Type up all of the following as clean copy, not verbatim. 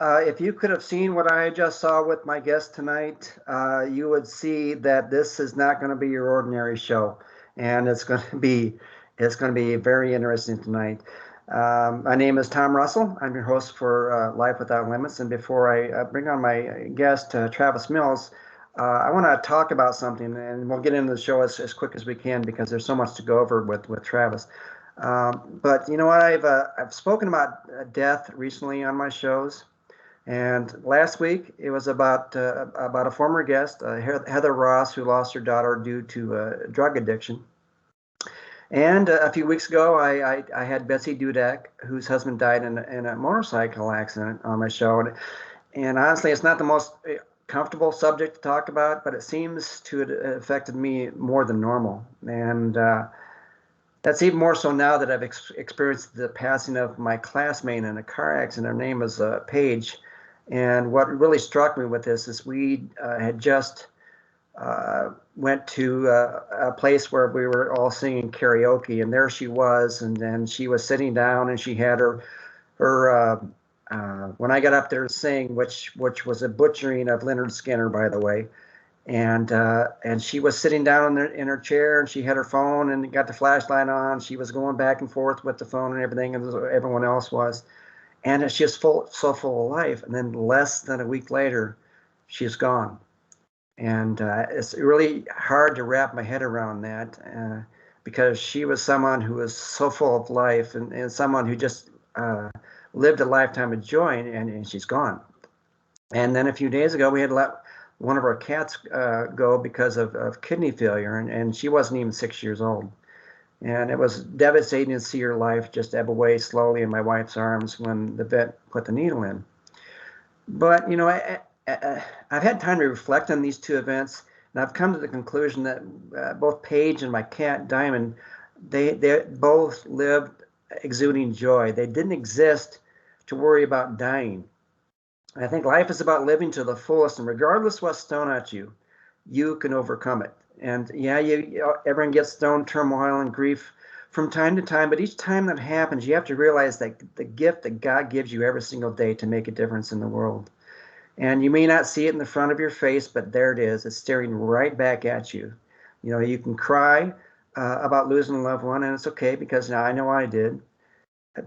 If you could have seen what I just saw with my guest tonight, you would see that this is not going to be your ordinary show, and it's going to be very interesting tonight. My name is Tom Russell. I'm your host for Life Without Limits. And before I bring on my guest, Travis Mills, I want to talk about something, and we'll get into the show as quick as we can because there's so much to go over with Travis. But you know what? I've spoken about death recently on my shows. And last week it was about a former guest, Heather Ross, who lost her daughter due to drug addiction. And a few weeks ago, I had Betsy Dudek, whose husband died in a motorcycle accident on my show. And honestly, it's not the most comfortable subject to talk about, but it seems to have affected me more than normal. And that's even more so now that I've experienced the passing of my classmate in a car accident. Her name was Paige. And what really struck me with this is we had just went to a place where we were all singing karaoke, and there she was, and then she was sitting down, and she had her when I got up there to sing, which was a butchering of Leonard Skinner, by the way, and she was sitting down in her chair, and she had her phone and got the flashlight on. She was going back and forth with the phone and everything, as everyone else was. And it's just so full of life. And then less than a week later, she's gone. And it's really hard to wrap my head around that because she was someone who was so full of life and someone who just lived a lifetime of joy, and she's gone. And then a few days ago, we had let one of our cats go because of kidney failure, and she wasn't even 6 years old. And it was devastating to see her life just ebb away slowly in my wife's arms when the vet put the needle in. But, you know, I've had time to reflect on these two events, and I've come to the conclusion that both Paige and my cat, Diamond, they both lived exuding joy. They didn't exist to worry about dying. I think life is about living to the fullest, and regardless what's thrown at you, you can overcome it. And yeah, everyone gets thrown turmoil and grief from time to time, but each time that happens, you have to realize that the gift that God gives you every single day to make a difference in the world. And you may not see it in the front of your face, but there it is. It's staring right back at you. You know, you can cry about losing a loved one, and it's okay because I know I did.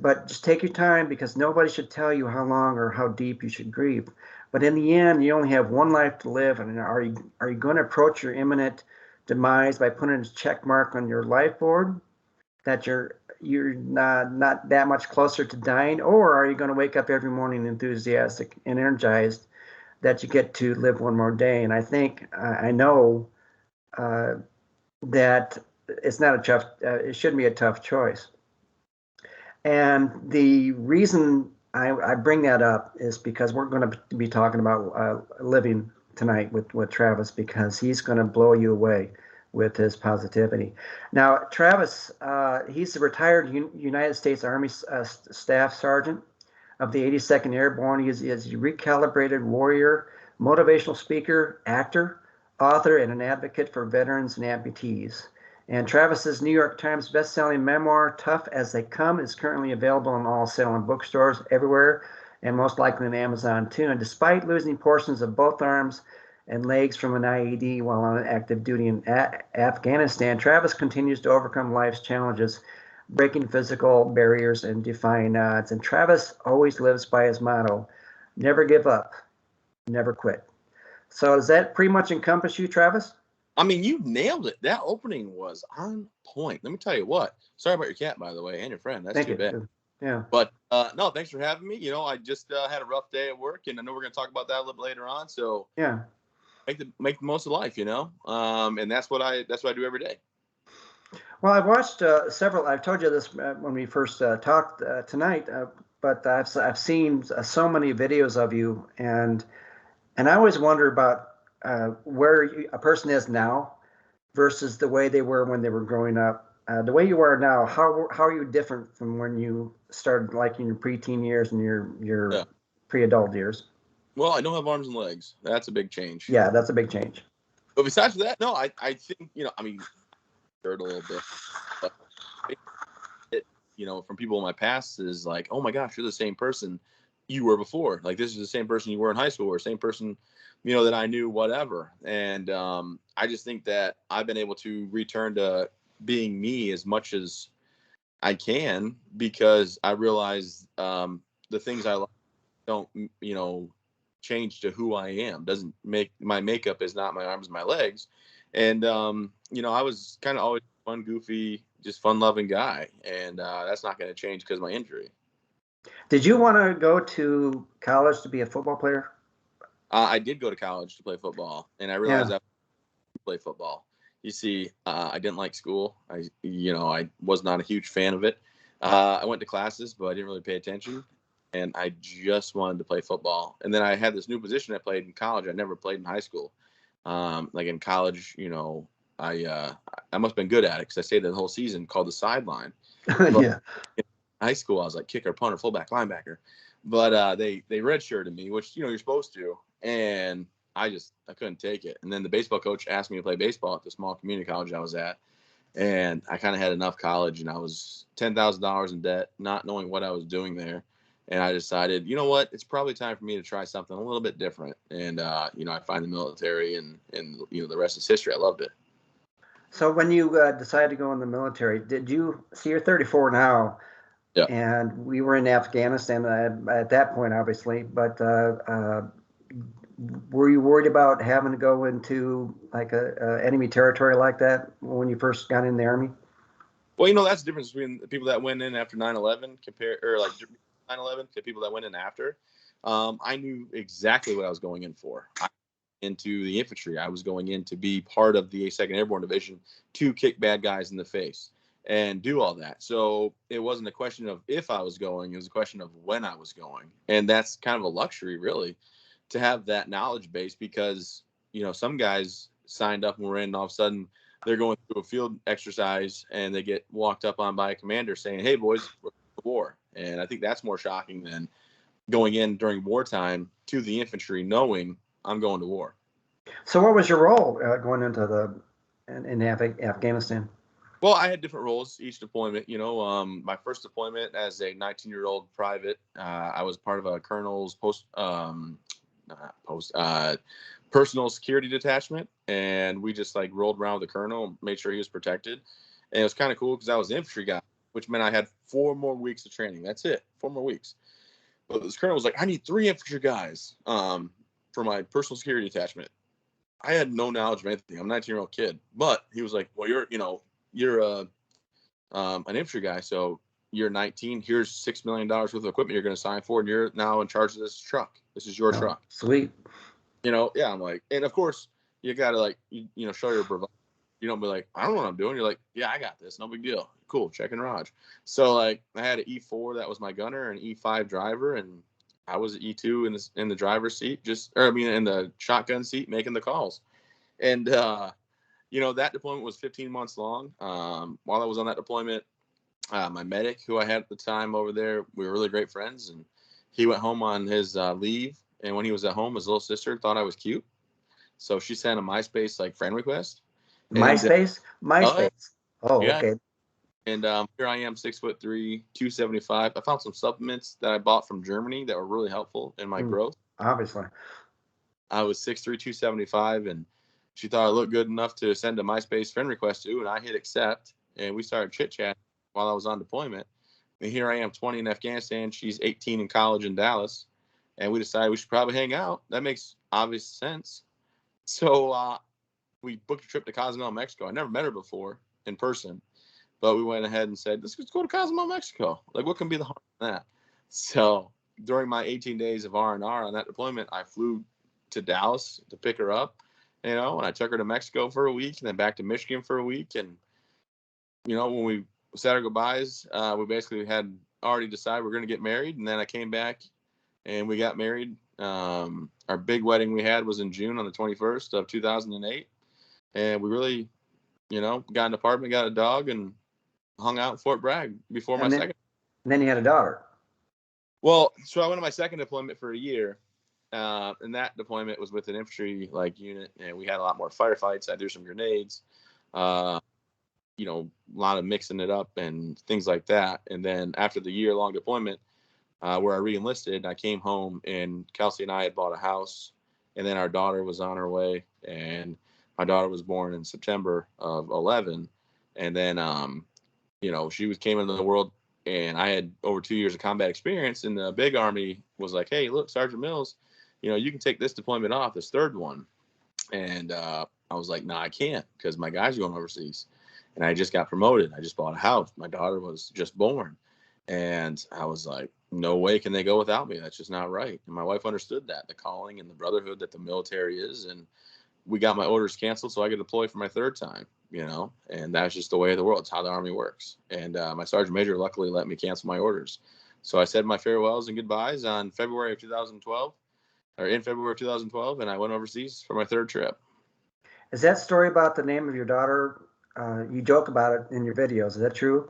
But just take your time because nobody should tell you how long or how deep you should grieve. But in the end, you only have one life to live. And are you going to approach your imminent demise by putting a check mark on your life board that you're not that much closer to dying, or are you going to wake up every morning enthusiastic and energized that you get to live one more day? And I think I know that it's not a tough. It shouldn't be a tough choice. And the reason I bring that up is because we're going to be talking about living tonight with Travis, because he's going to blow you away with his positivity. Now, Travis, he's a retired United States Army Staff Sergeant of the 82nd Airborne. He is a recalibrated warrior, motivational speaker, actor, author, and an advocate for veterans and amputees. And Travis's New York Times best-selling memoir, Tough as They Come, is currently available in all selling bookstores everywhere, and most likely on Amazon too. And despite losing portions of both arms and legs from an IED while on active duty in Afghanistan, Travis continues to overcome life's challenges, breaking physical barriers and defying odds. And Travis always lives by his motto, never give up, never quit. So does that pretty much encompass you, Travis? I mean, you nailed it. That opening was on point. Let me tell you what. Sorry about your cat, by the way, and your friend. That's too bad. Yeah. But no, thanks for having me. You know, I just had a rough day at work, and I know we're going to talk about that a little later on. So yeah, make the most of life, you know. And that's what I do every day. Well, I've watched several. I've told you this when we first talked tonight, but I've seen so many videos of you, and I always wonder about where a person is now versus the way they were when they were growing up. The way you are now, how are you different from when you started, like in your preteen years and your pre-adult years? Well, I don't have arms and legs. That's a big change. Yeah, that's a big change. But besides that, no, I think, you know, I mean, hurt a little bit, but it, you know, from people in my past is like, oh my gosh, you're the same person. you were before. Like, this is the same person you were in high school, or same person, that I knew, whatever. And I just think that I've been able to return to being me as much as I can, because I realize the things I like don't, change to who I am. Doesn't make my makeup is not my arms and my legs. And, I was kind of always fun, goofy, just fun loving guy. And that's not going to change because of my injury. Did you want to go to college to be a football player? I did go to college to play football, and I realized I play football. You see, I didn't like school. I was not a huge fan of it. I went to classes, but I didn't really pay attention, and I just wanted to play football. And then I had this new position I played in college. I never played in high school. Like in college, I must have been good at it because I stayed the whole season, called the sideline. Yeah. In high school, I was like kicker, punter, fullback, linebacker. But they redshirted me, which you're supposed to, and I couldn't take it. And then the baseball coach asked me to play baseball at the small community college I was at, and I kind of had enough college, and I was $10,000 in debt, not knowing what I was doing there. And I decided, you know what, it's probably time for me to try something a little bit different. And I find the military, and the rest is history. I loved it. So when you decided to go in the military, did you see you're 34 now? Yeah. And we were in Afghanistan at that point, obviously. But were you worried about having to go into like a enemy territory like that when you first got in the Army? Well, that's the difference between the people that went in after 9/11 or like 9/11 to people that went in after. I knew exactly what I was going in for. Into the infantry. I was going in to be part of the 2nd Airborne Division to kick bad guys in the face and do all that. So it wasn't a question of if I was going, it was a question of when I was going. And that's kind of a luxury, really, to have that knowledge base, because, some guys signed up and were in, and all of a sudden they're going through a field exercise and they get walked up on by a commander saying, "Hey, boys, we're going to war." And I think that's more shocking than going in during wartime to the infantry knowing I'm going to war. So what was your role going into in Afghanistan? Well, I had different roles each deployment. My first deployment as a 19-year-old private, I was part of a colonel's personal security detachment, and we just like rolled around with the colonel and made sure he was protected. And it was kind of cool because I was an infantry guy, which meant I had 4 more weeks of training. That's it, 4 more weeks. But this colonel was like, "I need 3 infantry guys for my personal security detachment." I had no knowledge of anything. I'm a 19-year-old kid, but he was like, "Well, you're an infantry guy, so you're 19. Here's $6 million worth of equipment you're going to sign for, and you're now in charge of this truck. This is your truck." Sweet. Yeah, I'm like, and of course you got to like, show your bravado. You don't be like, "I don't know what I'm doing." You're like, "Yeah, I got this. No big deal. Cool. Check and Raj." So like, I had an E4 that was my gunner, and E5 driver, and I was an E2 in the driver's seat, in the shotgun seat, making the calls. And that deployment was 15 months long. While I was on that deployment, my medic, who I had at the time over there, we were really great friends, and he went home on his leave. And when he was at home, his little sister thought I was cute, so she sent a MySpace like friend request. MySpace? MySpace. Yeah. Okay. And here I am, 6'3", 275. I found some supplements that I bought from Germany that were really helpful in my growth. Obviously. I was 6'3", 275, and she thought I looked good enough to send a MySpace friend request to, and I hit accept, and we started chit-chatting while I was on deployment. And here I am, 20 in Afghanistan. She's 18 in college in Dallas, and we decided we should probably hang out. That makes obvious sense. So we booked a trip to Cozumel, Mexico. I never met her before in person, but we went ahead and said, let's go to Cozumel, Mexico. Like, what can be the harm in that? So during my 18 days of R&R on that deployment, I flew to Dallas to pick her up, and I took her to Mexico for a week, and then back to Michigan for a week. And, when we said our goodbyes, we basically had already decided we're going to get married. And then I came back and we got married. Our big wedding we had was in June on the 21st of 2008. And we really, got an apartment, got a dog, and hung out in Fort Bragg before my second. And then you had a daughter. Well, so I went on my second deployment for a year. And that deployment was with an infantry unit, and we had a lot more firefights. I threw some grenades, a lot of mixing it up and things like that. And then after the year-long deployment, where I re-enlisted. I came home, and Kelsey and I had bought a house, and then our daughter was on her way, and my daughter was born in September of 11, and then she came into the world, and I had over 2 years of combat experience, and the big Army was like, hey, look, Sergeant Mills, you can take this deployment off, this third one. And I was like, nah, I can't, because my guys are going overseas. And I just got promoted. I just bought a house. My daughter was just born. And I was like, no way can they go without me. That's just not right. And my wife understood that, the calling and the brotherhood that the military is. And we got my orders canceled so I could deploy for my third time, and that's just the way of the world. It's how the Army works. And my sergeant major luckily let me cancel my orders. So I said my farewells and goodbyes in February of 2012, and I went overseas for my third trip. Is that story about the name of your daughter? You joke about it in your videos. Is that true?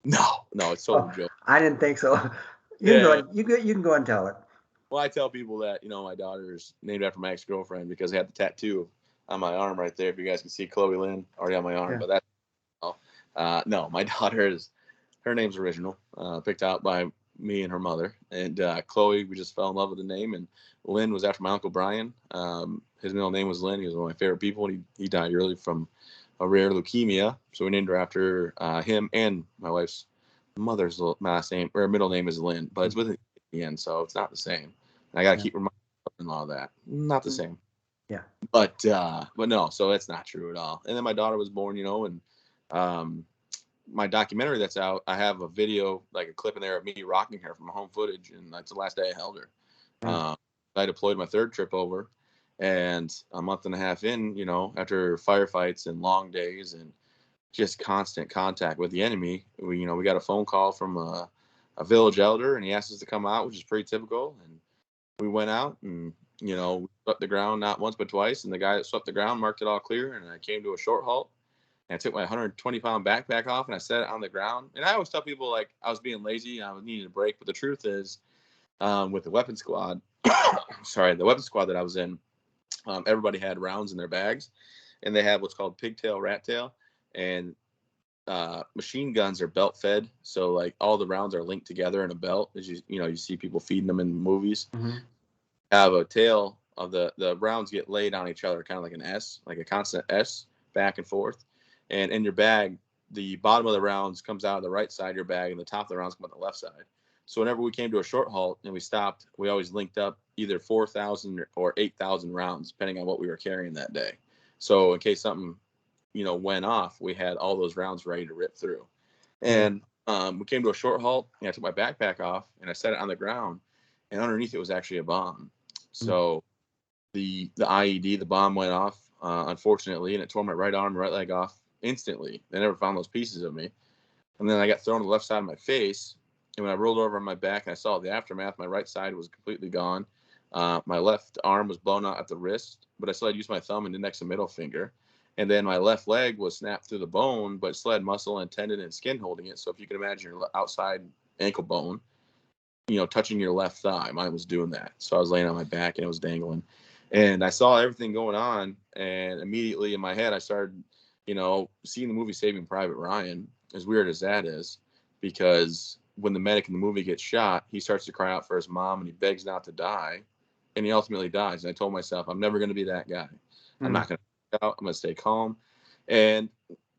No, it's totally joke. I didn't think so. You can go and tell it. Well, I tell people that, my daughter's named after my ex-girlfriend because I had the tattoo on my arm right there. If you guys can see Chloe Lynn already on my arm, but that's no, my daughter's, her name's original, picked out by me and her mother. And Chloe, we just fell in love with the name. And Lynn was after my Uncle Brian. His middle name was Lynn. He was one of my favorite people. He died early from a rare leukemia. So we named her after him, and my wife's mother's last name, or middle name is Lynn, but it's with it at the end, so it's not the same. And I got to keep reminding and all that. Not the same. Yeah. But no, so that's not true at all. And then my daughter was born, and my documentary that's out, I have a video, like a clip in there of me rocking her from home footage, and that's the last day I held her. I deployed my third trip over, and a month and a half in, after firefights and long days and just constant contact with the enemy, we got a phone call from a village elder, and he asked us to come out, which is pretty typical. And we went out, and we swept the ground not once but twice, and the guy that swept the ground marked it all clear, and I came to a short halt, and I took my 120-pound backpack off, and I set it on the ground. And I always tell people, like, I was being lazy, I was needing a break, but the truth is, with the weapons squad, the weapons squad that I was in, everybody had rounds in their bags, and they had what's called pigtail, rat tail, and machine guns are belt fed, so like all the rounds are linked together in a belt, as you see people feeding them in movies. Have a tail of the rounds get laid on each other, kind of like an S, like a constant S, back and forth. And in your bag, the bottom of the rounds comes out of the right side of your bag, and the top of the rounds come out the left side. So whenever we came to a short halt and we stopped, we always linked up either 4,000 or 8,000 rounds, depending on what we were carrying that day. So in case something went off, we had all those rounds ready to rip through. And we came to a short halt, and I took my backpack off, and I set it on the ground, and underneath it was actually a bomb. So the IED, the bomb went off, unfortunately, and it tore my right arm and right leg off instantly. They never found those pieces of me. And then I got thrown to the left side of my face, and when I rolled over on my back and I saw the aftermath, my right side was completely gone. My left arm was blown out at the wrist, but I still had to use my thumb and index and middle finger. And then my left leg was snapped through the bone, but still had muscle and tendon and skin holding it. So if you can imagine your outside ankle bone, touching your left thigh, mine was doing that. So I was laying on my back and it was dangling. And I saw everything going on. And immediately in my head, I started, seeing the movie Saving Private Ryan, as weird as that is, because when the medic in the movie gets shot, he starts to cry out for his mom and he begs not to die. And he ultimately dies. And I told myself, I'm never going to be that guy. I'm not going to out. I'm going to stay calm. And,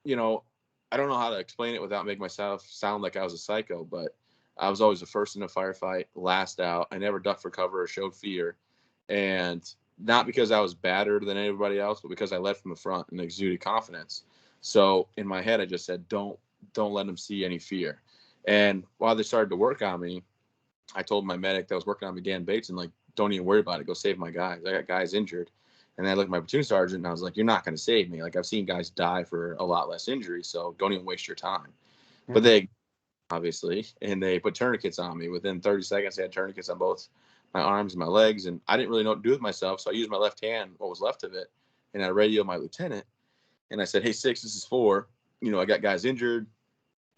I don't know how to explain it without making myself sound like I was a psycho, but I was always the first in a firefight, last out. I never ducked for cover or showed fear. And not because I was badder than anybody else, but because I led from the front and exuded confidence. So in my head, I just said, don't let them see any fear. And while they started to work on me, I told my medic that was working on me, Dan Bates, and like, don't even worry about it. Go save my guys. I got guys injured. And I looked at my platoon sergeant and I was like, you're not going to save me. Like, I've seen guys die for a lot less injury, so don't even waste your time. But they, obviously, and they put tourniquets on me. Within 30 seconds, they had tourniquets on both my arms and my legs. And I didn't really know what to do with myself. So I used my left hand, what was left of it. And I radioed my lieutenant. And I said, hey, 6, this is 4. I got guys injured.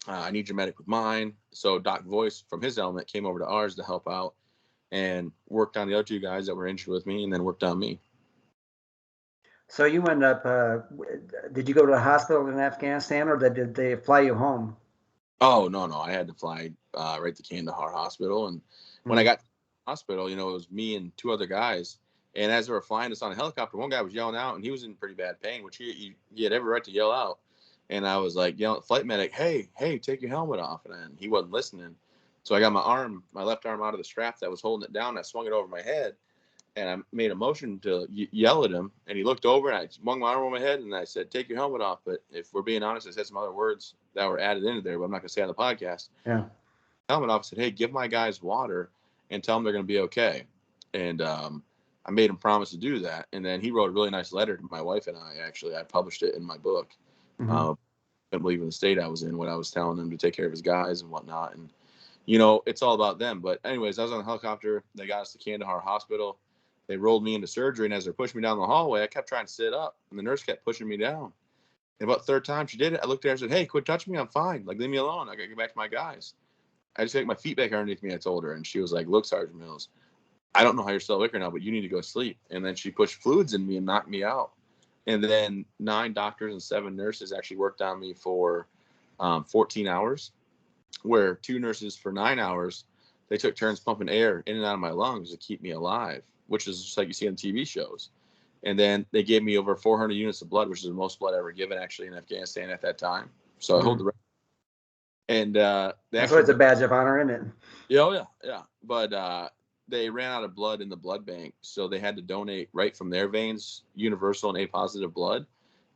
I need your medic with mine. So Doc Voice from his element came over to ours to help out and worked on the other 2 guys that were injured with me, and then worked on me. So you end up, did you go to the hospital in Afghanistan, or did they fly you home? Oh, no. I had to fly right to Kandahar Hospital. And when I got to the hospital, it was me and 2 other guys. And as they were flying us on a helicopter, one guy was yelling out, and he was in pretty bad pain, which he had every right to yell out. And I was like yelling at the flight medic, hey, take your helmet off. And he wasn't listening. So I got my left arm out of the strap that was holding it down. And I swung it over my head, and I made a motion to yell at him. And he looked over, and I swung my arm over my head, and I said, take your helmet off. But if we're being honest, I said some other words that were added into there, but I'm not going to say on the podcast. Yeah. Helmet off, said, hey, give my guys water and tell them they're going to be okay. And I made him promise to do that. And then he wrote a really nice letter to my wife and I published it in my book. Couldn't believe in the state I was in when I was telling him to take care of his guys and whatnot. And, it's all about them. But anyways, I was on the helicopter. They got us to Kandahar Hospital. They rolled me into surgery. And as they're pushing me down the hallway, I kept trying to sit up. And the nurse kept pushing me down. And about the third time she did it, I looked at her and said, hey, quit touching me. I'm fine. Like, leave me alone. I got to get back to my guys. I just take my feet back underneath me, I told her. And she was like, look, Sergeant Mills, I don't know how you're still awake right now, but you need to go sleep. And then she pushed fluids in me and knocked me out. And then 9 doctors and 7 nurses actually worked on me for 14 hours, where 2 nurses for 9 hours, they took turns pumping air in and out of my lungs to keep me alive, which is just like you see on TV shows. And then they gave me over 400 units of blood, which is the most blood ever given actually in Afghanistan at that time. So I hold the record. And that's always a badge of honor, isn't it? Yeah. But they ran out of blood in the blood bank, so they had to donate right from their veins, universal and A positive blood.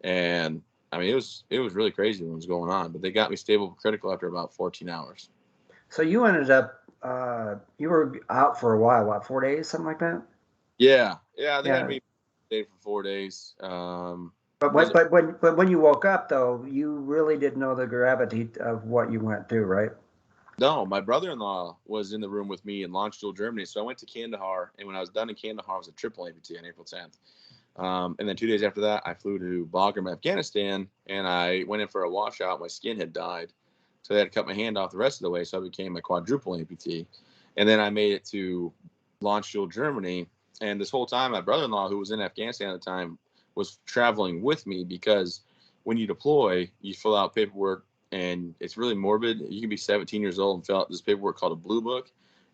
And I mean, it was really crazy what was going on. But they got me stable critical after about 14 hours. So you ended up you were out for a while, what, 4 days, something like that? Yeah. They had me stay for 4 days. But when you woke up, though, you really didn't know the gravity of what you went through, right? No, my brother-in-law was in the room with me in Untitled, Germany. So I went to Kandahar, and when I was done in Kandahar, I was a triple amputee on April 10th. And then 2 days after that, I flew to Bagram, Afghanistan, and I went in for a washout. My skin had died, so they had to cut my hand off the rest of the way. So I became a quadruple amputee. And then I made it to Untitled, Germany. And this whole time, my brother-in-law, who was in Afghanistan at the time, was traveling with me, because when you deploy, you fill out paperwork, and it's really morbid. You can be 17 years old and fill out this paperwork called a blue book,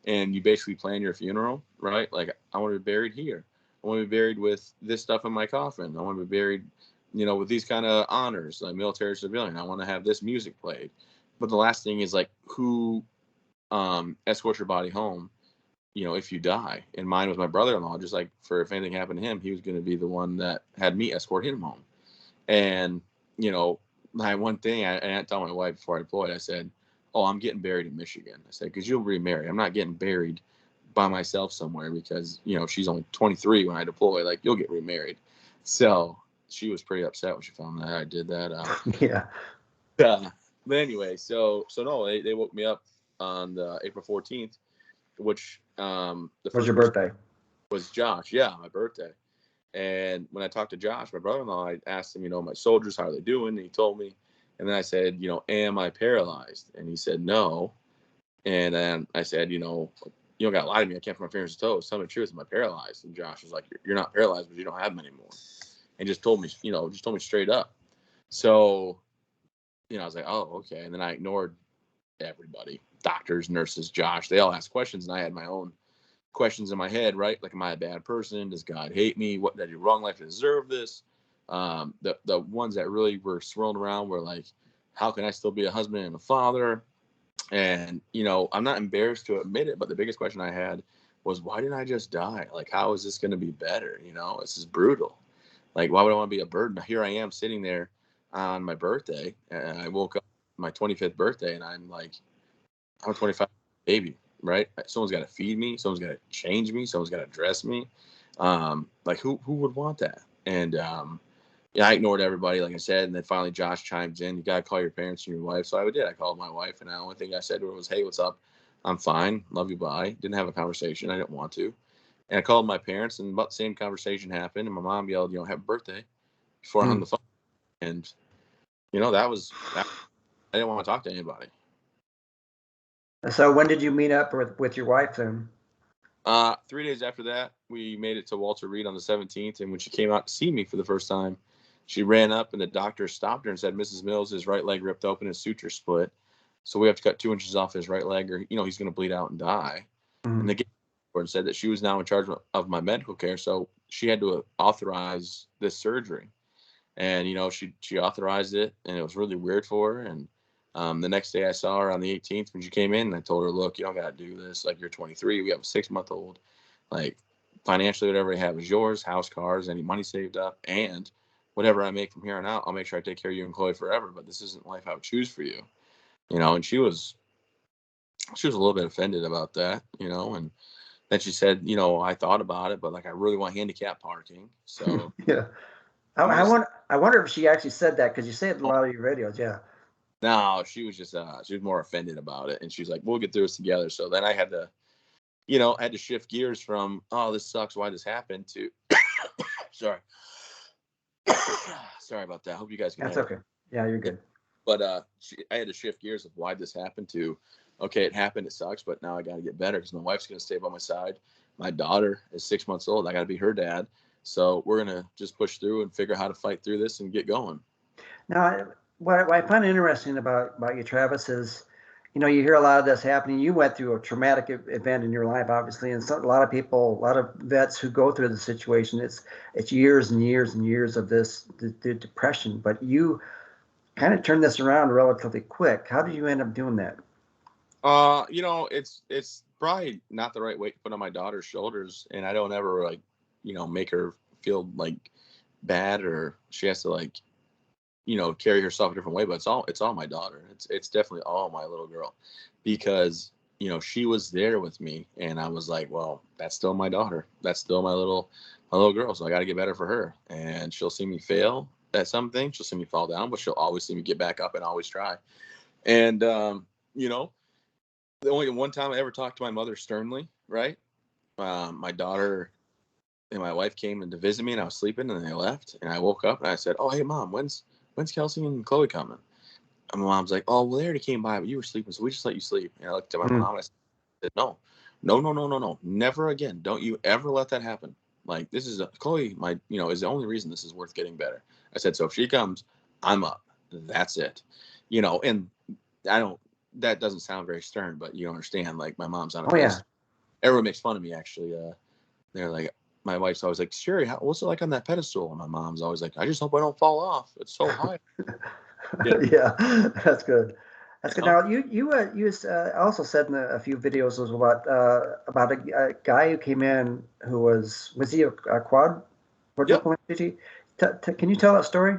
and you basically plan your funeral, right? Like, I want to be buried here. I want to be buried with this stuff in my coffin. I want to be buried, with these kind of honors, like military civilian. I want to have this music played. But the last thing is, like, who escorts your body home, if you die. And mine was my brother-in-law, just like for if anything happened to him, he was going to be the one that had me escort him home. And, my one thing, I didn't tell my wife before I deployed, I said, oh, I'm getting buried in Michigan. I said, because you'll remarry. I'm not getting buried by myself somewhere, because, she's only 23 when I deploy. Like, you'll get remarried. So she was pretty upset when she found that I did that. Yeah. But anyway, so no, they woke me up on the April 14th, which the was your birthday? Was Josh. Yeah, my birthday. And when I talked to Josh, my brother-in-law, I asked him, my soldiers, how are they doing? And he told me. And then I said, am I paralyzed? And he said, no. And then I said, you don't got to lie to me. I can't put my fingers and toes. Tell me the truth. Am I paralyzed? And Josh was like, you're not paralyzed, but you don't have them anymore. And just told me straight up. So, I was like, oh, okay. And then I ignored everybody, doctors, nurses, Josh. They all asked questions, and I had my own questions in my head, right? Like, am I a bad person? Does God hate me? What did I do wrong in life to deserve this? The ones that really were swirling around were like, how can I still be a husband and a father? And, I'm not embarrassed to admit it, but the biggest question I had was, why didn't I just die? Like, how is this going to be better? This is brutal. Like, why would I want to be a burden? Here I am sitting there on my birthday, and I woke up my 25th birthday, and I'm like, I'm a 25 baby, right? Someone's got to feed me. Someone's got to change me. Someone's got to dress me. Like, who would want that? And I ignored everybody, like I said. And then finally Josh chimes in. You got to call your parents and your wife. So I did. I called my wife, and the only thing I said to her was, hey, what's up? I'm fine. Love you. Bye. Didn't have a conversation. I didn't want to. And I called my parents, and about the same conversation happened. And my mom yelled, happy birthday, before I hung the phone. And, that. I didn't want to talk to anybody. So when did you meet up with your wife then? 3 days after that, we made it to Walter Reed on the 17th. And when she came out to see me for the first time, she ran up, and the doctor stopped her and said, Mrs. Mills, his right leg ripped open, his suture split. So we have to cut 2 inches off his right leg, or he's going to bleed out and die. And Mm. the board said that she was now in charge of my medical care, so she had to authorize this surgery. And she authorized it, and it was really weird for her. And the next day I saw her on the 18th when she came in, and I told her, look, you don't got to do this. Like, you're 23. We have a 6-month-old. Like, financially, whatever I have is yours, house, cars, any money saved up, and whatever I make from here on out, I'll make sure I take care of you and Chloe forever. But this isn't life I would choose for you. And she was a little bit offended about that, and then she said, I thought about it, but like, I really want handicap parking. So Yeah. I wonder if she actually said that, because you say it in a lot of your videos. Yeah. No, she was just she was more offended about it, and she's like, "We'll get through this together." So then I had to, shift gears from, "Oh, this sucks, why this happened," to sorry, sorry about that. Hope you guys can That's hear okay. Yeah, you're good. But I had to shift gears of why this happened to, okay, it happened, it sucks, but now I got to get better because my wife's going to stay by my side. My daughter is 6 months old. I got to be her dad. So we're going to just push through and figure out how to fight through this and get going. Now, what I find interesting about you, Travis, is, you hear a lot of this happening. You went through a traumatic event in your life, obviously, and a lot of people, a lot of vets who go through the situation, it's years and years and years of this the depression. But you kind of turned this around relatively quick. How did you end up doing that? It's probably not the right weight to put on my daughter's shoulders, and I don't ever like, make her feel like bad, or she has to like, carry herself a different way. But it's all my daughter. It's definitely all my little girl, because she was there with me, and I was like, well, that's still my daughter. That's still my little girl. So I got to get better for her, and she'll see me fail at something. She'll see me fall down, but she'll always see me get back up and always try. And the only one time I ever talked to my mother sternly, right? My daughter and my wife came in to visit me, and I was sleeping, and they left, and I woke up and I said, "Oh, hey, Mom, when's Kelsey and Chloe coming?" And my mom's like, "Oh, well, they already came by, but you were sleeping, so we just let you sleep." And I looked at my mom and I said, "No, no, no, no, no, no, never again. Don't you ever let that happen. Like, this is Chloe, is the only reason this is worth getting better." I said, "So if she comes, I'm up. That's it." And I don't. That doesn't sound very stern, but you understand. Like, my mom's on a pedestal. Yeah. Everyone makes fun of me, actually. They're like, my wife's always like, "Sherry, what's it like on that pedestal?" And my mom's always like, "I just hope I don't fall off. It's so high." Yeah, that's good. That's good. Now, you also said in a few videos was about a guy who came in who was he a quadruple amputee? Can you tell that story?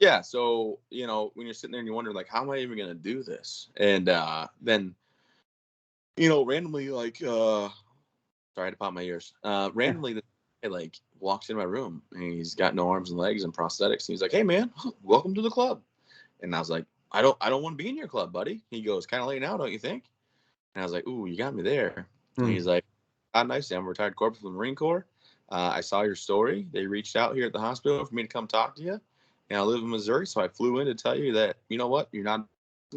Yeah. So, when you're sitting there and you wonder, like, how am I even going to do this? And then, randomly, like, sorry to pop my ears. Randomly, the guy, like, walks in my room, and he's got no arms and legs and prosthetics. And he's like, "Hey, man, welcome to the club." And I was like, I don't want to be in your club, buddy." He goes, "Kind of late now, don't you think?" And I was like, "Ooh, you got me there." And he's like, nice. I'm a retired corporal from the Marine Corps. I saw your story. They reached out here at the hospital for me to come talk to you. And I live in Missouri, so I flew in to tell you that, you know what? You're not,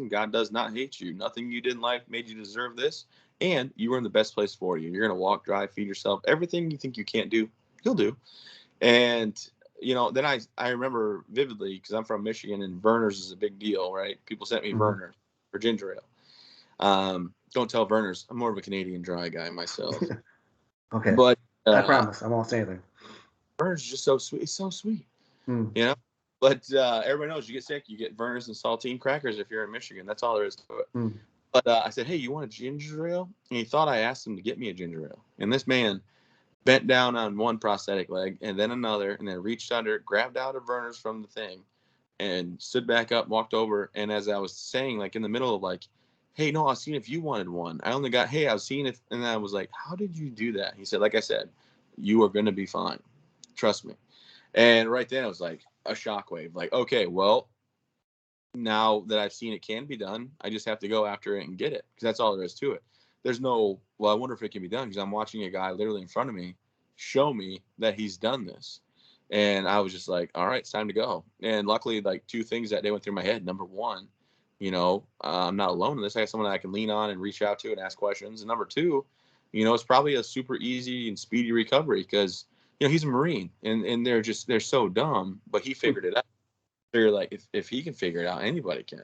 God does not hate you. Nothing you did in life made you deserve this. And you were in the best place for you. You're going to walk, drive, feed yourself. Everything you think you can't do, you'll do. And, then I remember vividly, because I'm from Michigan, and Verner's is a big deal, right? People sent me Verner for ginger ale. Don't tell Verner's. I'm more of a Canadian dry guy myself. Okay. But I promise I won't say anything. Verner's just so sweet. It's so sweet. But everybody knows you get sick, you get Verner's and saltine crackers if you're in Michigan. That's all there is to it. But I said, "Hey, you want a ginger ale?" And he thought I asked him to get me a ginger ale. And this man bent down on one prosthetic leg and then another, and then reached under, grabbed out a Verner's from the thing, and stood back up, walked over. And as I was saying, like, in the middle of, like, "Hey, no, I was seeing if you wanted one. I was seeing if," and I was like, "How did you do that?" He said, "Like I said, you are going to be fine. Trust me." And right then it was like a shockwave. Like, okay, well, now that I've seen it can be done, I just have to go after it and get it, because that's all there is to it. There's no, well, I wonder if it can be done, because I'm watching a guy literally in front of me show me that he's done this. And I was just like, all right, it's time to go. And luckily, like, two things that day went through my head. Number one, I'm not alone in this. I have someone that I can lean on and reach out to and ask questions. And number two, it's probably a super easy and speedy recovery, because, he's a Marine, and they're so dumb, but he figured it out. They're like, if he can figure it out, anybody can,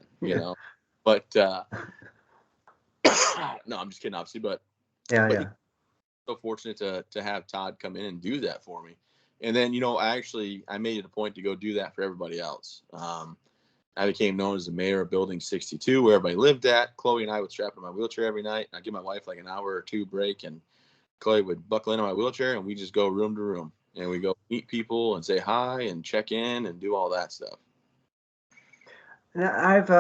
But no, I'm just kidding, obviously. But Yeah. So fortunate to have Todd come in and do that for me. And then, I made it a point to go do that for everybody else. I became known as the mayor of Building 62, where everybody lived at. Chloe and I would strap in my wheelchair every night. I'd give my wife like an hour or two break, and Chloe would buckle into my wheelchair, and we just go room to room. And we go meet people and say hi and check in and do all that stuff. I've,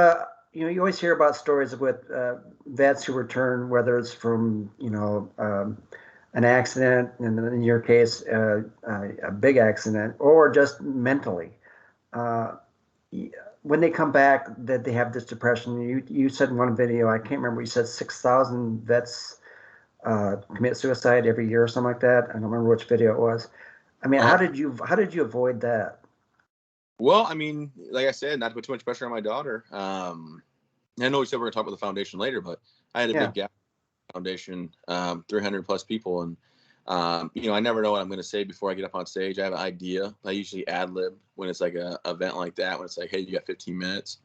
you always hear about stories with vets who return, whether it's from, an accident, and in your case, a big accident, or just mentally. When they come back, that they have this depression. You said in one video, I can't remember, you said 6,000 vets commit suicide every year or something like that. I don't remember which video it was. I mean, how did you avoid that? Well, I mean, like I said, not to put too much pressure on my daughter. I know we said we're going to talk about the foundation later, but I had a big gap foundation, 300 plus people. And, I never know what I'm going to say before I get up on stage. I have an idea. I usually ad lib when it's like a event like that, when it's like, hey, you got 15 minutes.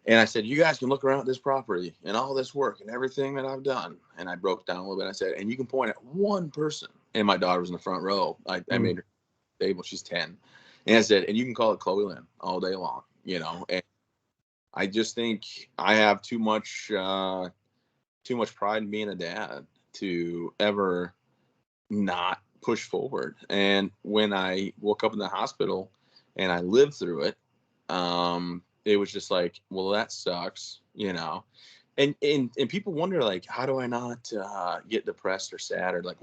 And I said, you guys can look around at this property and all this work and everything that I've done. And I broke down a little bit. I said, and you can point at one person. And my daughter was in the front row. I made her stable. She's 10. And I said, and you can call it Chloe Lynn all day long, and I just think I have too much pride in being a dad to ever not push forward. And when I woke up in the hospital and I lived through it, it was just like, well, that sucks, And people wonder, like, how do I not get depressed or sad, or like,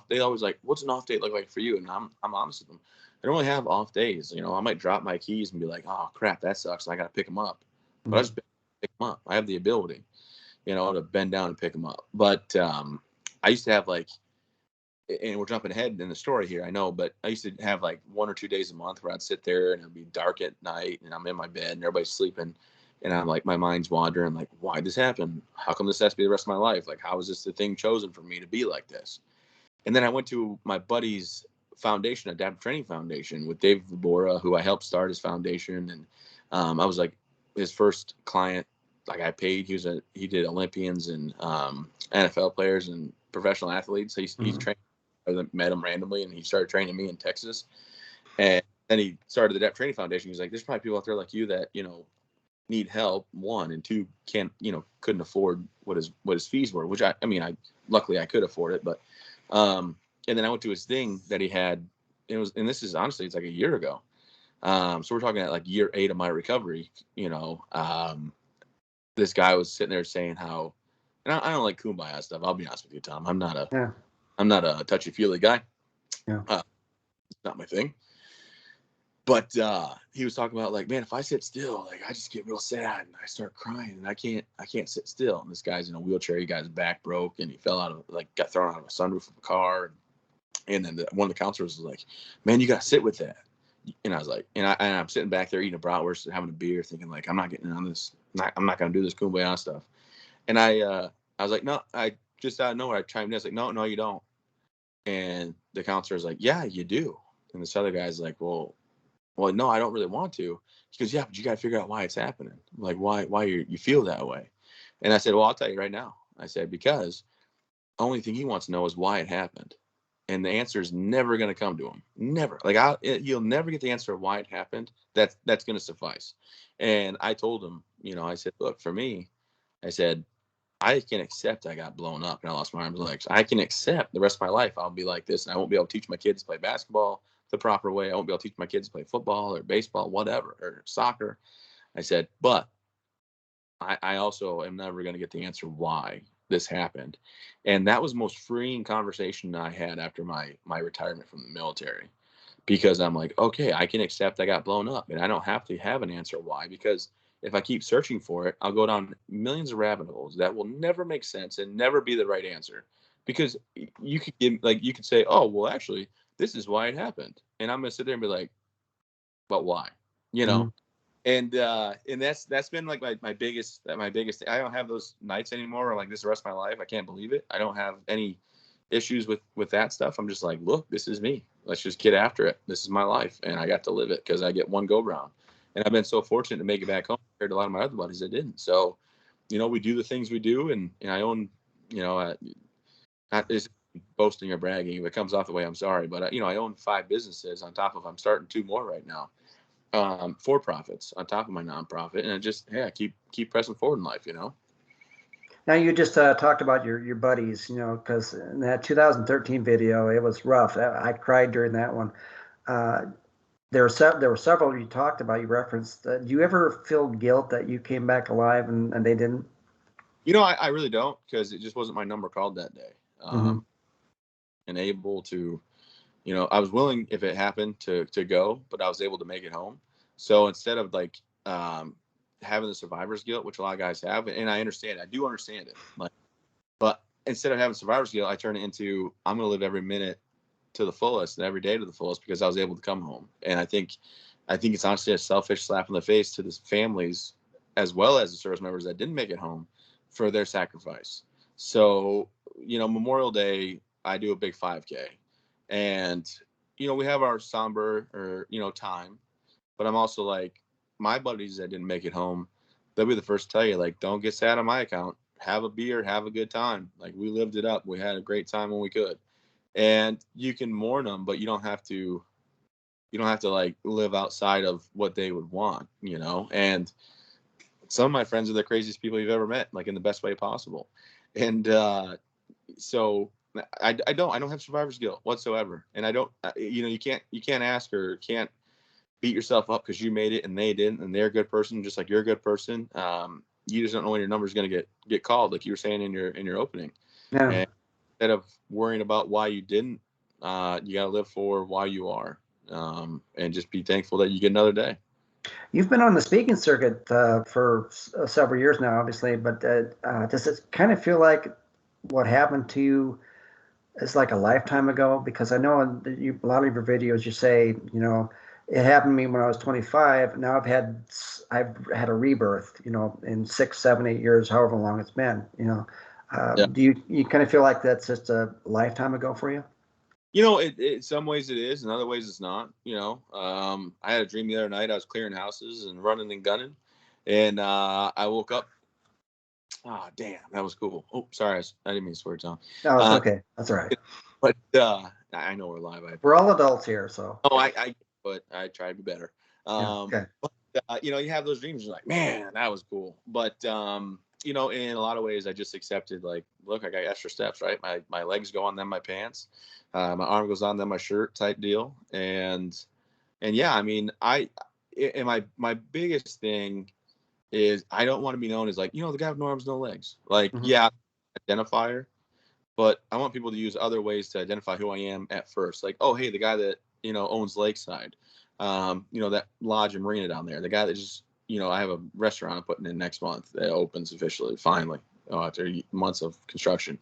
they always like, what's an off day look like for you? And I'm honest with them. I don't really have off days. I might drop my keys and be like, oh crap, that sucks. I got to pick them up. But I just pick them up. I have the ability, to bend down and pick them up. But I used to have like, and we're jumping ahead in the story here, I know, but I used to have like 1 or 2 days a month where I'd sit there and it'd be dark at night and I'm in my bed and everybody's sleeping. And I'm like, my mind's wandering, like, why did this happen? How come this has to be the rest of my life? Like, how is this the thing chosen for me to be like this? And then I went to my buddy's foundation, Adaptive Training Foundation, with Dave Vibora, who I helped start his foundation. And I was like his first client. Like, I paid. He did Olympians and NFL players and professional athletes. He's trained. I met him randomly, and he started training me in Texas. And then he started the Adaptive Training Foundation. He's like, there's probably people out there like you that need help, one, and two, couldn't afford what his fees were, which I luckily I could afford it. But and then I went to his thing that he had. And this is honestly, it's like a year ago. So we're talking at like year 8 of my recovery. This guy was sitting there saying how, and I don't like kumbaya stuff. I'll be honest with you, Tom. I'm not a touchy feely guy. Yeah. It's not my thing. But he was talking about, like, man, if I sit still, like, I just get real sad and I start crying and I can't sit still. And this guy's in a wheelchair. He got his back broke and he got thrown out of a sunroof of a car. And then one of the counselors was like, man, you got to sit with that. And I was like, and I'm sitting back there eating a bratwurst and having a beer, thinking like, I'm not getting on this. I'm not going to do this kumbaya stuff. And I was like, no, I just out of nowhere, I chimed in. I was like, no, you don't. And the counselor was like, yeah, you do. And this other guy's like, well, no, I don't really want to. He goes, yeah, but you got to figure out why it's happening. Like, why you feel that way. And I said, well, I'll tell you right now. I said, because the only thing he wants to know is why it happened. And the answer is never going to come to him. Never. Like, you'll never get the answer of why it happened. That's going to suffice. And I told him, I said, look, for me, I said, I can accept I got blown up and I lost my arms and legs. I can accept the rest of my life I'll be like this, and I won't be able to teach my kids to play basketball the proper way. I won't be able to teach my kids to play football or baseball, whatever, or soccer. I said, but I also am never going to get the answer why this happened. And that was the most freeing conversation I had after my retirement from the military, because I'm like, okay, I can accept I got blown up and I don't have to have an answer why, because if I keep searching for it, I'll go down millions of rabbit holes that will never make sense and never be the right answer. Because you could say, oh, well, actually, this is why it happened. And I'm going to sit there and be like, but why? And that's been like my biggest I don't have those nights anymore, or like this the rest of my life. I can't believe it. I don't have any issues with that stuff. I'm just like, look, this is me. Let's just get after it. This is my life, and I got to live it because I get one go round. And I've been so fortunate to make it back home compared to a lot of my other buddies that didn't. So we do the things we do, and I own, not is boasting or bragging. If it comes off the way, I'm sorry, but I own 5 businesses on top of, I'm starting 2 more right now, for profits on top of my nonprofit, and I keep pressing forward in life. Now you just talked about your buddies, because in that 2013 video, it was rough. I cried during that one. There were several you talked about, you referenced. Do you ever feel guilt that you came back alive and they didn't? I really don't, because it just wasn't my number called that day. Mm-hmm. And able to, I was willing, if it happened, to go, but I was able to make it home. So instead of like having the survivor's guilt, which a lot of guys have, and I do understand it, but instead of having survivor's guilt, I turn it into, I'm going to live every minute to the fullest and every day to the fullest, because I was able to come home. And I think it's honestly a selfish slap in the face to the families, as well as the service members that didn't make it home, for their sacrifice. So, Memorial Day, I do a big 5K, and, we have our somber time, but I'm also like, my buddies that didn't make it home, they'll be the first to tell you, like, don't get sad on my account. Have a beer, have a good time. Like, we lived it up. We had a great time when we could. And you can mourn them, but you don't have to like live outside of what they would want, and some of my friends are the craziest people you've ever met, like in the best way possible. And so I don't have survivor's guilt whatsoever. And I don't, you can't ask or can't beat yourself up because you made it and they didn't, and they're a good person, just like you're a good person. You just don't know when your number is going to get called, like you were saying in your opening. Yeah. And instead of worrying about why you didn't, you got to live for why you are, and just be thankful that you get another day. You've been on the speaking circuit for several years now, obviously, but does it kind of feel like what happened to you is like a lifetime ago? Because I know in a lot of your videos you say, it happened to me when I was 25. Now I've had a rebirth, in 6, 7, 8 years, however long it's been. Yeah. Do you kind of feel like that's just a lifetime ago for you? In some ways it is, in other ways it's not. I had a dream the other night. I was clearing houses and running and gunning, and I woke up. Oh, damn, that was cool. Oh, sorry, I didn't mean to swear, Tom. No, it's okay. That's all right. But I know we're live. We're all adults here, so. Oh, but I try to be better. Okay. But, you have those dreams. You're like, man, that was cool. But in a lot of ways, I just accepted, like, look, I got extra steps, right? My legs go on, then my pants, my arm goes on, then my shirt, type deal. And yeah, I mean, my biggest thing is I don't want to be known as, like, the guy with no arms, no legs. Like, yeah, identifier, but I want people to use other ways to identify who I am at first. Like, oh, hey, the guy that, owns Lakeside, that lodge and marina down there, the guy that just, I have a restaurant I'm putting in next month that opens officially, finally, after months of construction,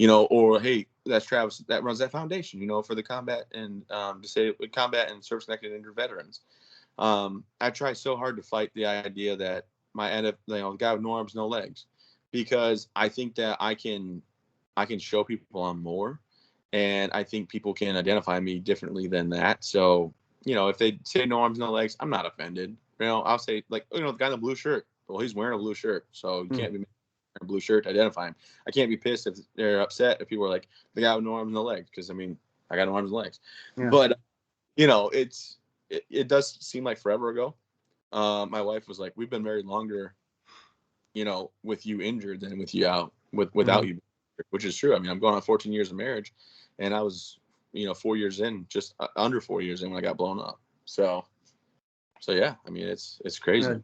or hey, that's Travis that runs that foundation, for the combat and combat and service connected injured veterans. I try so hard to fight the idea that the guy with no arms, no legs, because I think that I can show people I'm more, and I think people can identify me differently than that. So, if they say no arms, no legs, I'm not offended. I'll say, like, the guy in the blue shirt. Well, he's wearing a blue shirt, so you can't be wearing a blue shirt to identify him. I can't be pissed if they're upset if people are like, the guy with no arms, no legs, because I mean, I got no arms and legs. Yeah. But it does seem like forever ago. My wife was like, we've been married longer, with you injured than with you out without you, which is true. I mean, I'm going on 14 years of marriage, and I was, 4 years in, just under 4 years in, when I got blown up. So yeah, I mean, it's crazy. Good.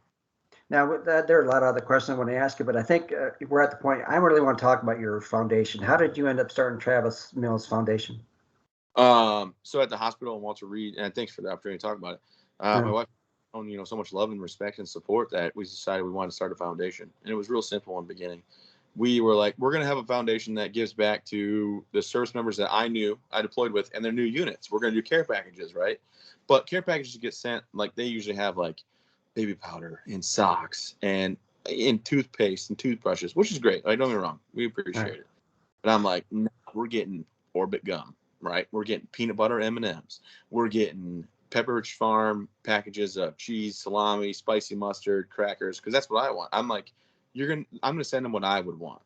Now, with that, there are a lot of other questions I want to ask you, but I think we're at the point. I really want to talk about your foundation. How did you end up starting Travis Mills Foundation? So at the hospital in Walter Reed, and thanks for the opportunity to talk about it. My wife, so much love and respect and support that we decided we wanted to start a foundation, and it was real simple in the beginning. We were like, we're going to have a foundation that gives back to the service members that I deployed with, and their new units. We're going to do care packages, right? But care packages get sent, like, they usually have like baby powder and socks and toothpaste and toothbrushes, which is great. Don't get me wrong, we appreciate it. But I'm like, no, we're getting Orbit gum, right? We're getting peanut butter M&Ms. We're getting Pepperidge Farm packages of cheese, salami, spicy mustard, crackers, because that's what I want. I'm like, I'm gonna send them what I would want,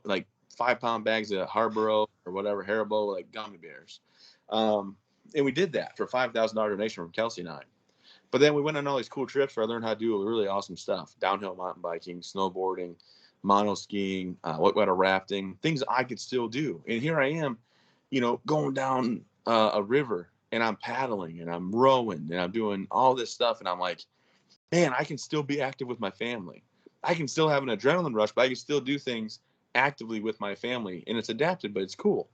like 5-pound bags of Harborough or whatever, Haribo, like gummy bears. And we did that for $5,000 donation from Kelsey and I. But then we went on all these cool trips where I learned how to do really awesome stuff: downhill mountain biking, snowboarding, mono skiing, whitewater rafting, things I could still do. And here I am, going down a river, and I'm paddling and I'm rowing and I'm doing all this stuff. And I'm like, man, I can still be active with my family. I can still have an adrenaline rush, but I can still do things actively with my family. And it's adapted, but it's cool.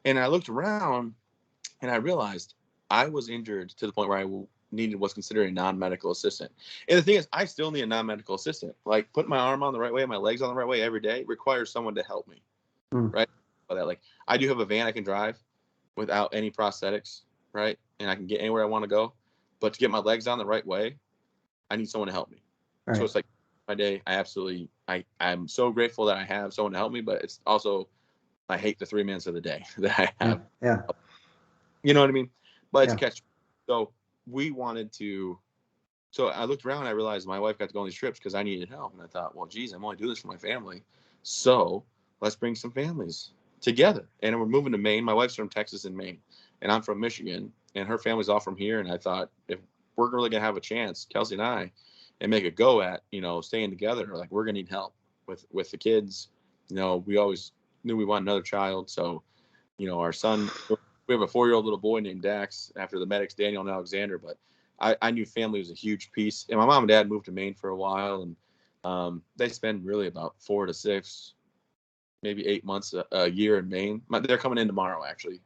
And I looked around and I realized I was injured to the point where I needed what's considered a non-medical assistant. And the thing is, I still need a non-medical assistant. Like, putting my arm on the right way, my legs on the right way every day requires someone to help me, right? Like, I do have a van I can drive without any prosthetics, right? And I can get anywhere I want to go. But to get my legs on the right way, I need someone to help me. Right. So it's like my day. I'm so grateful that I have someone to help me, but it's also, I hate the 3 minutes of the day that I have. Yeah. You know what I mean? But it's a catch. So so I looked around and I realized my wife got to go on these trips because I needed help. And I thought, well, geez, I'm only doing this for my family. So let's bring some families together. And we're moving to Maine. My wife's from Texas and Maine, and I'm from Michigan, and her family's all from here. And I thought, if we're really going to have a chance, Kelsey and I, and make a go at, staying together, like, we're going to need help with the kids. We always knew we wanted another child. So, our son, we have a 4-year-old little boy named Dax after the medics, Daniel and Alexander. But I knew family was a huge piece. And my mom and dad moved to Maine for a while, and they spend really about 4 to 6, maybe 8 months a year in Maine. They're coming in tomorrow, actually.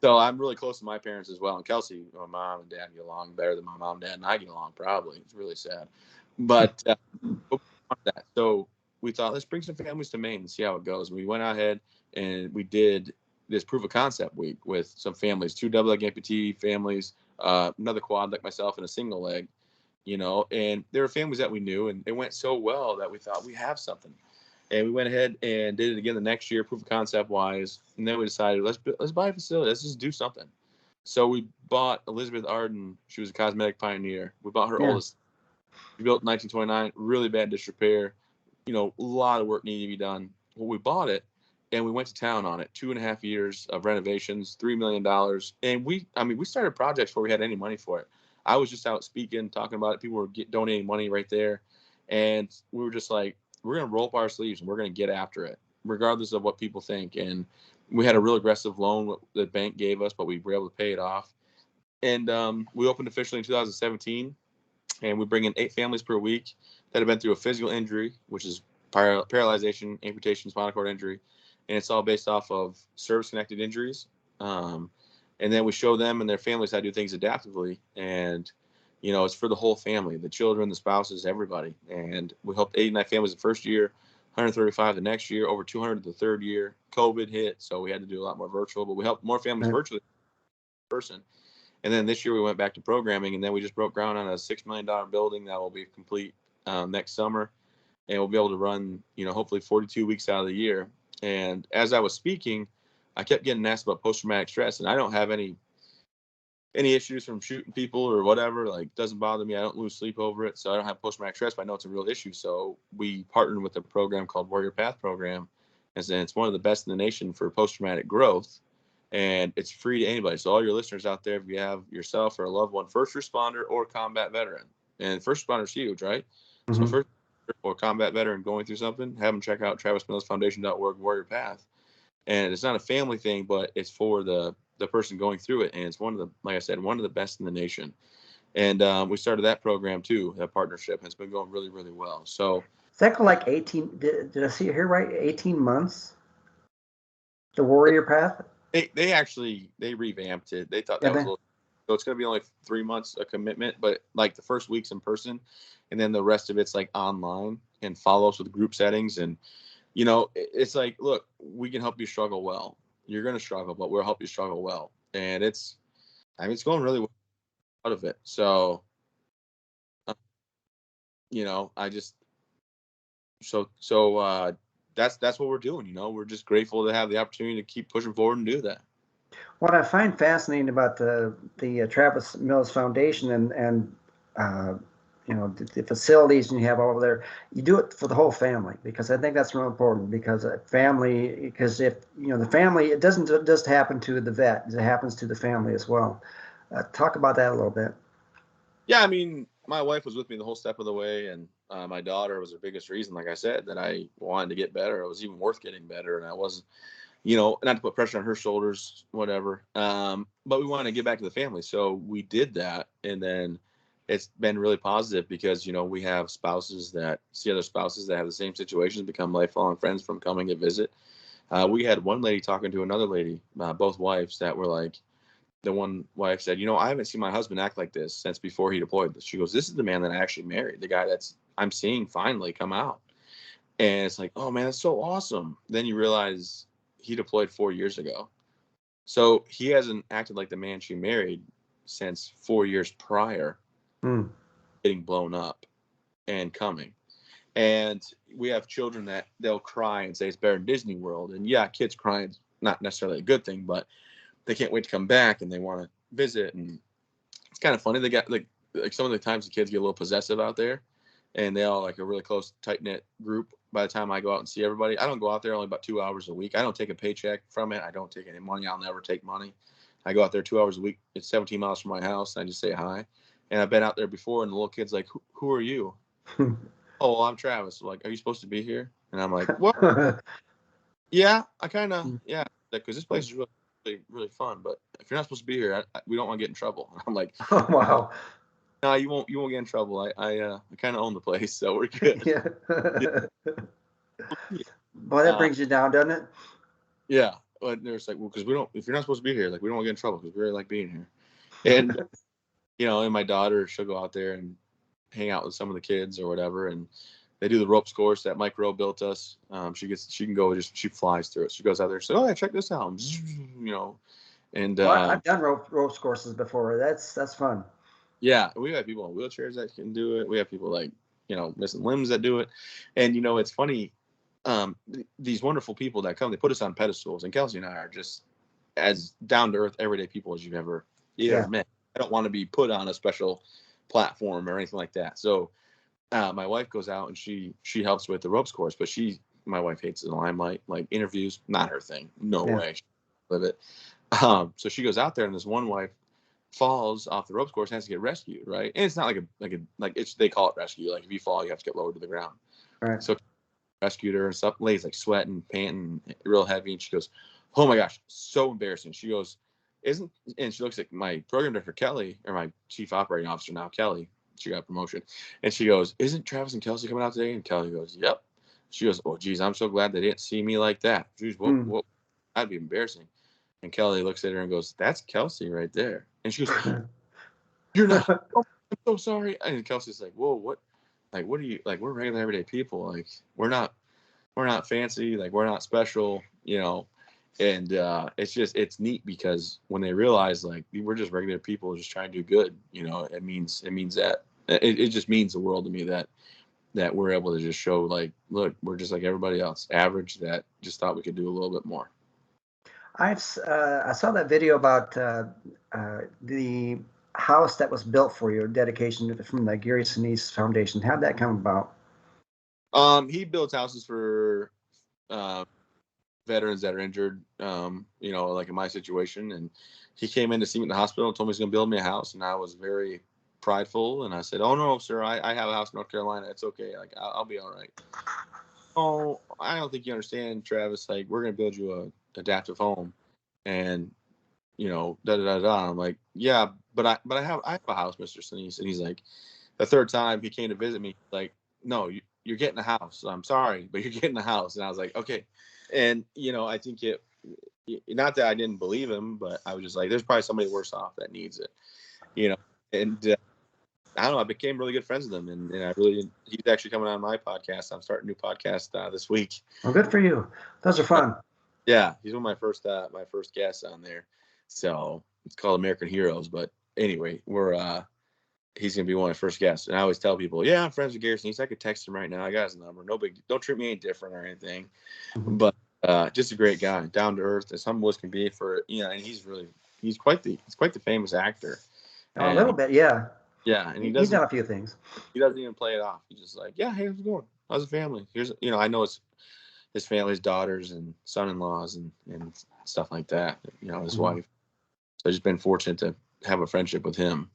So I'm really close to my parents as well. And Kelsey, my mom and dad, get along better than my mom and dad and I get along, probably. It's really sad. But so we thought, let's bring some families to Maine and see how it goes. And we went ahead and we did this proof of concept week with some families, 2 double-leg amputee families, another quad like myself, and a single leg, and there were families that we knew, and it went so well that we thought we have something. And we went ahead and did it again the next year, proof of concept wise. And then we decided, let's buy a facility. Let's just do something. So we bought Elizabeth Arden. She was a cosmetic pioneer. We bought her oldest. She built in 1929, really bad disrepair. A lot of work needed to be done. Well, we bought it, and we went to town on it. 2.5 years of renovations, $3 million. And we started projects before we had any money for it. I was just out speaking, talking about it. People were donating money right there. And we were just like, we're going to roll up our sleeves and we're going to get after it, regardless of what people think. And we had a real aggressive loan the bank gave us, but we were able to pay it off. And we opened officially in 2017, and we bring in 8 families per week that have been through a physical injury, which is paralyzation, amputation, spinal cord injury. And it's all based off of service-connected injuries. And then we show them and their families how to do things adaptively. And it's for the whole family, the children, the spouses, everybody. And we helped 89 families the first year, 135 the next year, over 200 the third year. COVID hit, so we had to do a lot more virtual, but we helped more families virtually in person. And then this year we went back to programming, and then we just broke ground on a $6 million building that will be complete next summer. And we'll be able to run, hopefully 42 weeks out of the year. And as I was speaking, I kept getting asked about post-traumatic stress, and I don't have any issues from shooting people or whatever. Like, doesn't bother me. I don't lose sleep over it. So I don't have post-traumatic stress, but I know it's a real issue. So we partnered with a program called Warrior Path Program. And it's one of the best in the nation for post-traumatic growth. And it's free to anybody. So all your listeners out there, if you have yourself or a loved one, first responder or combat veteran, and first responder is huge, right? Mm-hmm. So first or combat veteran going through something, have them check out TravisMillsFoundation.org, Warrior Path. And it's not a family thing, but it's for the person going through it. And it's like I said, one of the best in the nation. And we started that program too, that partnership. And it's been going really, really well. So is that like 18? Did I see it here right? 18 months? The Warrior Path? They revamped it. They thought that was a little, so it's going to be only 3 months a commitment, but like the first week's in person, and then the rest of it's like online and follow-ups with group settings. And it's like, look, we can help you struggle well. You're going to struggle, but we'll help you struggle well. And it's going really well out of it. So, that's what we're doing. We're just grateful to have the opportunity to keep pushing forward and do that. What I find fascinating about the Travis Mills Foundation and the facilities and you have all there, you do it for the whole family, because I think that's real important, because if the family, it doesn't just happen to the vet, it happens to the family as well. Talk about that a little bit. Yeah, I mean, my wife was with me the whole step of the way, and my daughter was the biggest reason, like I said, that I wanted to get better. It was even worth getting better, and I wasn't, not to put pressure on her shoulders, whatever. But we wanted to get back to the family, so we did that, and then it's been really positive because we have spouses that see other spouses that have the same situations, become lifelong friends from coming to visit. We had one lady talking to another lady, both wives, that were like, the one wife said, I haven't seen my husband act like this since before he deployed. She goes, this is the man that I actually married, the guy that's I'm seeing finally come out. And it's like, oh man, that's so awesome. Then you realize he deployed 4 years ago. So he hasn't acted like the man she married since 4 years prior, getting blown up and coming. And we have children that they'll cry and say it's better than Disney World. And yeah, kids crying is not necessarily a good thing, but they can't wait to come back and they want to visit. And it's kind of funny. They got like some of the times the kids get a little possessive out there, and they all like a really close, tight knit group. By the time I go out and see everybody, I don't go out there only about 2 hours a week. I don't take a paycheck from it. I don't take any money. I'll never take money. I go out there 2 hours a week. It's 17 miles from my house. And I just say hi. And I've been out there before, and the little kid's like, who are you? Oh, well, I'm Travis. Like, are you supposed to be here? And I'm like, what? Yeah, I kind of, yeah, because this place is really, really fun. But if you're not supposed to be here, we don't want to get in trouble. I'm like, oh, wow. No, you won't get in trouble. I kind of own the place, so we're good. Yeah. Boy, that brings you down, doesn't it? Yeah, but there's like, well, because we don't. If you're not supposed to be here, like we don't want to get in trouble because we really like being here. And and my daughter, she'll go out there and hang out with some of the kids or whatever, and they do the ropes course that Mike Rowe built us. She can go she flies through it. She goes out there and says, "Oh yeah, check this out," And I've done ropes courses before. That's fun. Yeah, we have people in wheelchairs that can do it. We have people like missing limbs that do it, and it's funny. These wonderful people that come, they put us on pedestals, and Kelsey and I are just as down to earth, everyday people as you've ever met. I don't want to be put on a special platform or anything like that. So my wife goes out and she helps with the ropes course, but my wife hates the limelight, like interviews, not her thing. No way, she live it. So she goes out there, and this one wife falls off the ropes course and has to get rescued, right? And it's not they call it rescue. Like if you fall, you have to get lowered to the ground. Right. So rescued her and stuff. Lady's like sweating, panting, real heavy, and she goes, "Oh my gosh, so embarrassing." She goes, and she looks at my program director Kelly, or my chief operating officer now, Kelly. She got a promotion, and she goes, "Isn't Travis and Kelsey coming out today?" And Kelly goes, "Yep." She goes, "Oh geez, I'm so glad they didn't see me like that. Geez, what? That'd be embarrassing." And Kelly looks at her and goes, "That's Kelsey right there." And she goes, "You're not. Oh, I'm so sorry." And Kelsey's like, "Whoa, what? Like, what are you like? We're regular everyday people. Like, we're not fancy. Like, we're not special, And it's neat because when they realize like we're just regular people just trying to do good, it means that it just means the world to me that we're able to just show like, look, we're just like everybody else, average, that just thought we could do a little bit more. I saw that video about the house that was built for you, dedication from the Gary Sinise Foundation. How'd that come about? He builds houses for veterans that are injured, like in my situation. And he came in to see me in the hospital and told me he's going to build me a house. And I was very prideful. And I said, "Oh, no, sir, I have a house in North Carolina. It's okay. Like, I'll be all right." "Oh, I don't think you understand, Travis. Like, we're going to build you a adaptive home." And, da da da da. I'm like, "Yeah, but I have a house, Mr. Sinise." And he's like, the third time he came to visit me, like, "No, you're getting a house. I'm sorry, but you're getting a house." And I was like, "Okay." And, I think not that I didn't believe him, but I was just like, there's probably somebody worse off that needs it, and I don't know, I became really good friends with him, and he's actually coming on my podcast. I'm starting a new podcast this week. Well, good for you. Those are fun. Yeah, he's one of my first guests on there. So it's called American Heroes. But anyway, he's gonna be one of my first guests. And I always tell people, yeah, I'm friends with Garrison. I could text him right now. I got his number. No big. Don't treat me any different or anything. Mm-hmm. But just a great guy, down to earth, as humble as can be. And he's quite the famous actor. A little bit, yeah. Yeah, and he He's doesn't done a few things. even play it off. He's just like, yeah, hey, how's it going? How's the family? Here's, I know it's his family's daughters and son-in-laws and stuff like that. His wife. So I've just been fortunate to have a friendship with him.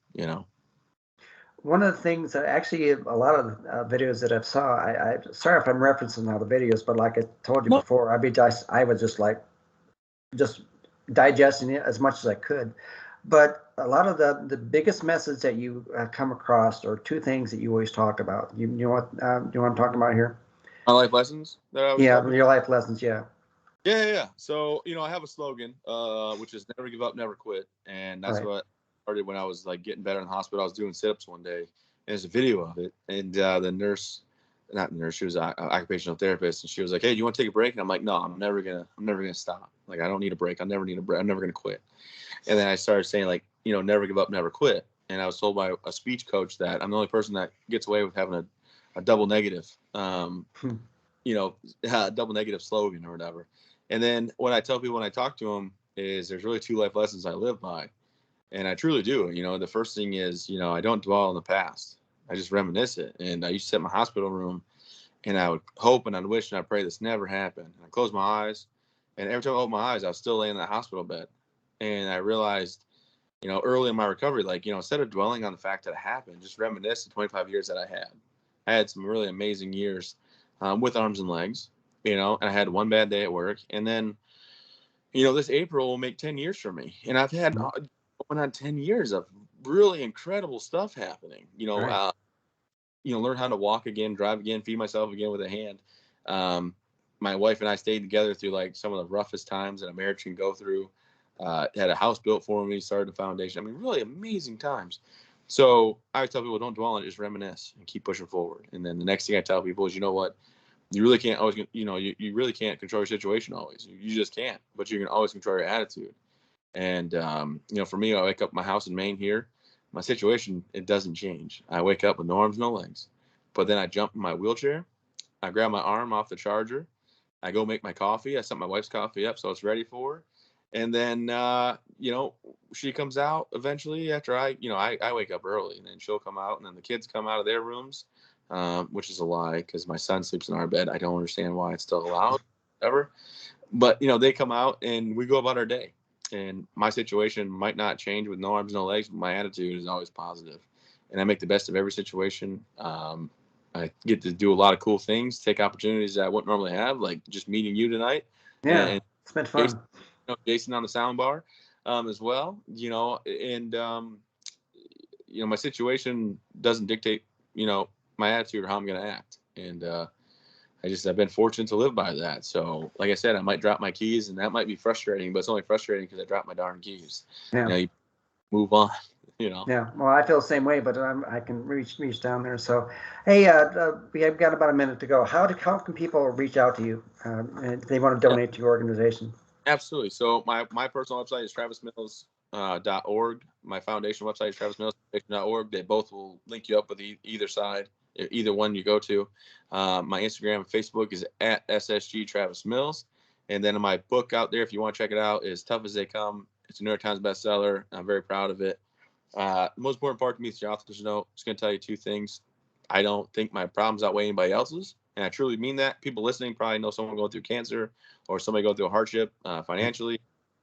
One of the things that actually a lot of videos that I've saw, I sorry if I'm referencing all the videos, but like I told you before, I was just like digesting it as much as I could. But a lot of the biggest message that you come across are two things that you always talk about. You know what I'm talking about here? My life lessons that I was Yeah, your life lessons. Yeah. Yeah. So, I have a slogan, which is never give up, never quit. And that's Right. what started when I was like getting better in the hospital. I was doing sit-ups one day and there's a video of it. And the nurse, not the nurse, she was an occupational therapist. And she was like, hey, do you want to take a break? And I'm like, no, I'm never going to stop. Like, I don't need a break. I never need a break. I'm never going to quit. And then I started saying like, never give up, never quit. And I was told by a speech coach that I'm the only person that gets away with having a double negative, double negative slogan or whatever. And then what I tell people when I talk to them is there's really two life lessons I live by. And I truly do. The first thing is, I don't dwell on the past. I just reminisce it. And I used to sit in my hospital room and I would hope and I'd wish and I'd pray this never happened. And I closed my eyes. And every time I opened my eyes, I was still laying in that hospital bed. And I realized, early in my recovery, like, instead of dwelling on the fact that it happened, just reminisce the 25 years that I had. I had some really amazing years with arms and legs, and I had one bad day at work. And then, this April will make 10 years for me. And I've had going on 10 years of really incredible stuff happening, Right. Learn how to walk again, drive again, feed myself again with a hand. My wife and I stayed together through like some of the roughest times that a marriage can go through. Had a house built for me, started a foundation. I mean, really amazing times. So I tell people, don't dwell on it, just reminisce and keep pushing forward. And then the next thing I tell people is, you know what? You really can't always, you really can't control your situation always. You just can't, but you can always control your attitude. And, for me, I wake up in my house in Maine here. My situation, it doesn't change. I wake up with no arms, no legs. But then I jump in my wheelchair. I grab my arm off the charger. I go make my coffee. I set my wife's coffee up so it's ready for her. And then, she comes out eventually after I wake up early, and then she'll come out, and then the kids come out of their rooms, which is a lie because my son sleeps in our bed. I don't understand why it's still allowed ever. But, they come out and we go about our day. And my situation might not change with no arms, no legs, but my attitude is always positive. And I make the best of every situation. I get to do a lot of cool things, take opportunities that I wouldn't normally have, like just meeting you tonight. Yeah, And it's been fun. Jason on the sound bar as well, and my situation doesn't dictate, my attitude or how I'm going to act. And I've been fortunate to live by that. So like I said, I might drop my keys and that might be frustrating, but it's only frustrating because I dropped my darn keys. Yeah. You move on, Yeah, well, I feel the same way, but I can reach down there. So, hey, we have got about a minute to go. How can people reach out to you if they want to donate to your organization? Absolutely. So my personal website is travismills.org. My foundation website is travismills.org. They both will link you up with either side, either one you go to. My Instagram and Facebook is at SSG Travis Mills. And then my book out there, if you want to check it out, is Tough as They Come. It's a New York Times bestseller. I'm very proud of it. The most important part to me is your author's note. It's going to tell you two things. I don't think my problems outweigh anybody else's. And I truly mean that. People listening probably know someone going through cancer or somebody going through a hardship financially,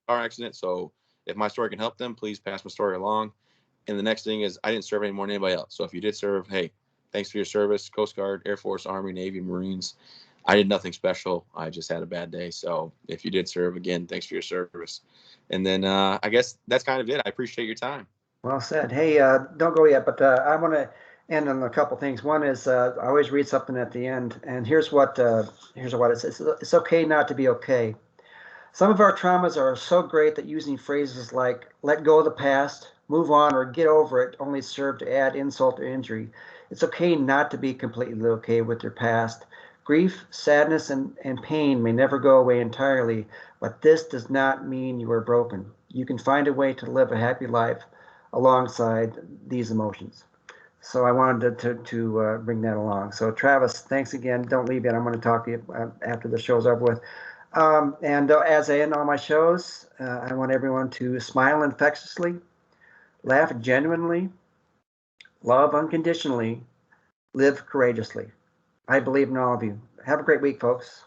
car accident. So if my story can help them, please pass my story along. And the next thing is I didn't serve any more than anybody else. So if you did serve, hey, thanks for your service, Coast Guard, Air Force, Army, Navy, Marines. I did nothing special. I just had a bad day. So if you did serve, again, thanks for your service. And then I guess that's kind of it. I appreciate your time. Well said. Hey, don't go yet, but I want to end on a couple things. One is I always read something at the end, and here's what it says. It's okay not to be okay. Some of our traumas are so great that using phrases like "let go of the past," "move on," or "get over it" only serve to add insult or injury. It's okay not to be completely okay with your past. Grief, sadness, and pain may never go away entirely, but this does not mean you are broken. You can find a way to live a happy life alongside these emotions. So I wanted to bring that along. So Travis, thanks again. Don't leave yet. I'm going to talk to you after the show's over with. And as I end all my shows, I want everyone to smile infectiously, laugh genuinely, love unconditionally, live courageously. I believe in all of you. Have a great week, folks.